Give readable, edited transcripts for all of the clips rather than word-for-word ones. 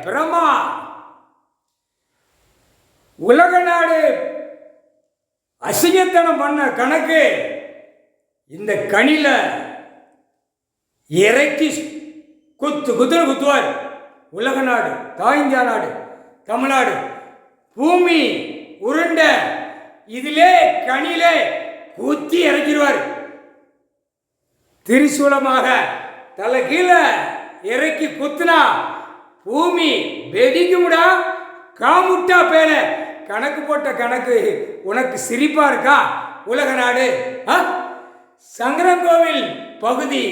பிரமா உலக நாடு அசிங்கத்தனம் பண்ண கணக்கு இந்த கனில இறக்கி குத்துன்னு குத்துவார். உலக நாடு, இந்தியா நாடு, தமிழ்நாடு, பூமி உருண்ட இதிலே கனிலே குத்தி இறக்கிடுவார். திரிசூலமாக தலை கீழே இறக்கி குத்துனா பூமி வெடிக்கும்டா. காமுட்டா பேர கணக்கு போட்ட கணக்கு உனக்கு சிரிப்பா இருக்கா? உலக நாடு சங்கரங்கோவில் பகுதி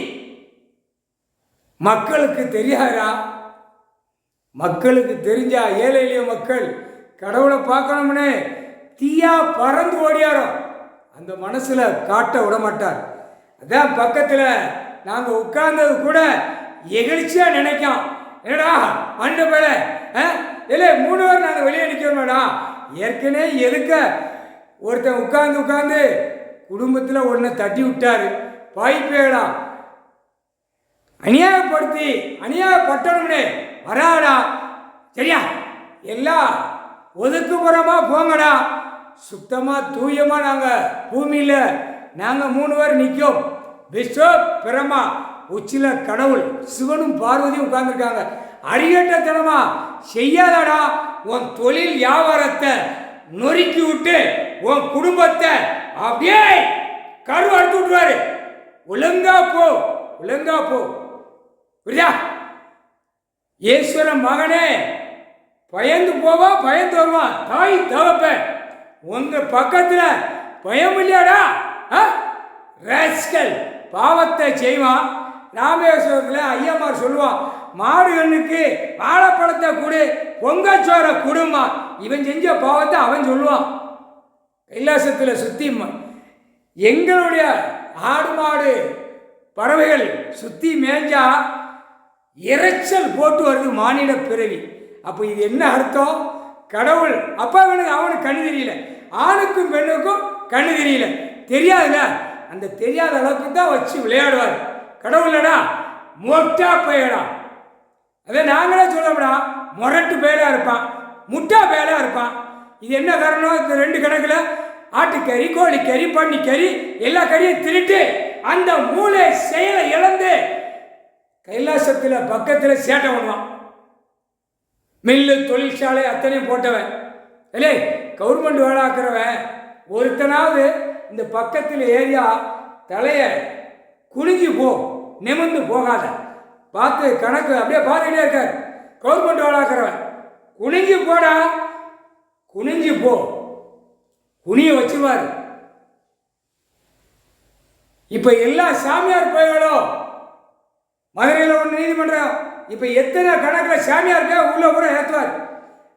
மக்களுக்கு தெரியாதா? மக்களுக்கு தெரிஞ்சா ஏழை எளிய மக்கள் கடவுளை பார்க்கணும்னு தீயா பறந்து ஓடியாரோ அந்த மனசுல காட்ட விட மாட்டார். அதான் பக்கத்தில் நாங்கள் உட்கார்ந்தது கூட எகிழ்ச்சியா நினைக்கும். என்னடா அண்ட பேர இல்லை 3 பேர் நாங்கள் வெளியே நிற்கிறோம்டா. ஏற்கனவே எதுக்க ஒருத்தன் உட்கார்ந்து குடும்பத்தில் ஒன்றை தட்டி விட்டாரு. பாய்ப்பேடா அநியாயப்பட்டணும்னு வராடா. சரியா? எல்லாம் ஒதுக்குப்புறமா போங்கடா. சுத்தமாக தூயமாக நாங்கள் பூமியில் நாங்கள் 3 பேர் நிற்கும். விஸ்வ பிரமா உச்சியில் கடவுள் சிவனும் பார்வதியும் உட்கார்ந்துருக்காங்க. அடிகட்டத்தனமா செய்யாதடா. உன் தொழில் வியாபாரத்தை நொறுக்கி விட்டு உன் குடும்பத்தை அப்படியே கரு அறுத்து விட்டுவாரு. ஒழுங்கா போ புரியா? ஈஸ்வரன் மகனே பயந்து போவா, பயந்து வருவா. தாய் தகப்ப உங்க பக்கத்தில் பயம் இல்லையாடா? ராஸ்கல் பாவத்தை செய்வான். ராமேஸ்வரத்தில் ஐயம்மார் சொல்லுவான், மாடுகளுக்கு வாழைப்பழத்தை கொடு, பொங்கச்சோரை குடும்பம். இவன் செஞ்ச பாவத்தை அவன் சொல்லுவான். கைலாசத்தில் சுத்தி எங்களுடைய ஆடு மாடு பறவைகள் சுத்தி மேய்ஞ்சா இறைச்சல் போட்டு வருது மானிட பிறவி. அப்போ இது என்ன அர்த்தம்? கடவுள் அப்பா அவனுக்கு கண்ணு தெரியல, ஆணுக்கும் பெண்ணுக்கும் கண்ணு தெரியல. தெரியாதுல்ல, அந்த தெரியாத அளவுக்கு தான் வச்சு விளையாடுவார். கடவுளடா மொட்டா பயடா. அதை நாங்களே சொல்லப்படா, முரட்டு பயலா இருப்பான், முட்டா பயலா இருப்பான். இது என்ன காரணம்? இந்த 2 கணக்கில் ஆட்டுக்கறி, கோழிக்கறி, பன்னிக்கறி எல்லா கறியும் திருட்டு அந்த மூளை செயலை இழந்து கைலாசத்தில் பக்கத்தில் சேட்டை பண்ணுவான். மில்லு தொழிற்சாலை அத்தனையும் போட்டவன் இல்லை, கவர்மெண்ட் வேலாக்குறவன் ஒருத்தனாவது இந்த பக்கத்தில் ஏரியா தலையை குனிஞ்சு நிமிர்ந்து போகாத பார்த்து கணக்கு அப்படியே பார்த்துக்கிட்டே இருக்கார். கவர்மெண்ட் வேலாக்குறவன் குனிஞ்சு போடா, குனிஞ்சு குனிய வச்சுருவார். இப்போ எல்லா சாமியார் கோயில்களும் மதுரையில் ஒன்று நீதிமன்றம் இப்போ எத்தனை கணக்கில் சாமியார் போய் உள்ள கூட ஏற்றுவார்.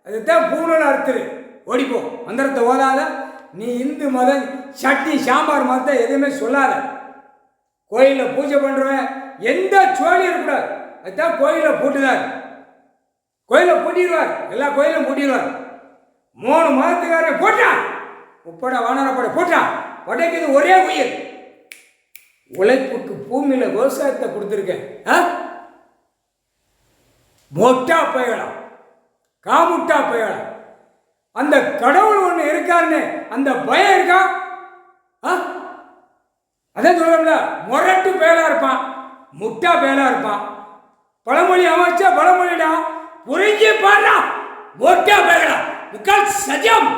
அதுதான் பூனல் அறுத்துரு ஓடிப்போ. மந்திரத்தை ஓதாத, நீ இந்து மதம் சட்டி சாம்பார் மதத்தை எதுவுமே சொல்லாத. கோயிலில் பூஜை பண்ணுறவன் எந்த சோழி இருக்கக்கூடாது. அதுதான் கோயிலில் பூட்டுதார். கோயிலை பூட்டிடுவார், எல்லா கோயிலும் பூட்டிடுவார். 3 மதத்துக்காரன் போட்டா உப்பட வானரப்பட போட்டா உடைக்குது ஒரே உயிர். உழைப்புக்கு பூமியில் விவசாயத்தை கொடுத்துருக்கேன். மொட்டா பயலாம், காமுட்டா பயலாம். அந்த கடவுள் ஒன்று இருக்காருன்னு அந்த பயம் இருக்கா? அதான் சொல்ல முரட்டு பயலா இருப்பான், முட்டா பயலா இருப்பான். பழமொழி அமைச்சா பழமொழிடா புரிஞ்சு பாடுறா. மொட்டா பயலா முக்கால் சஜம்.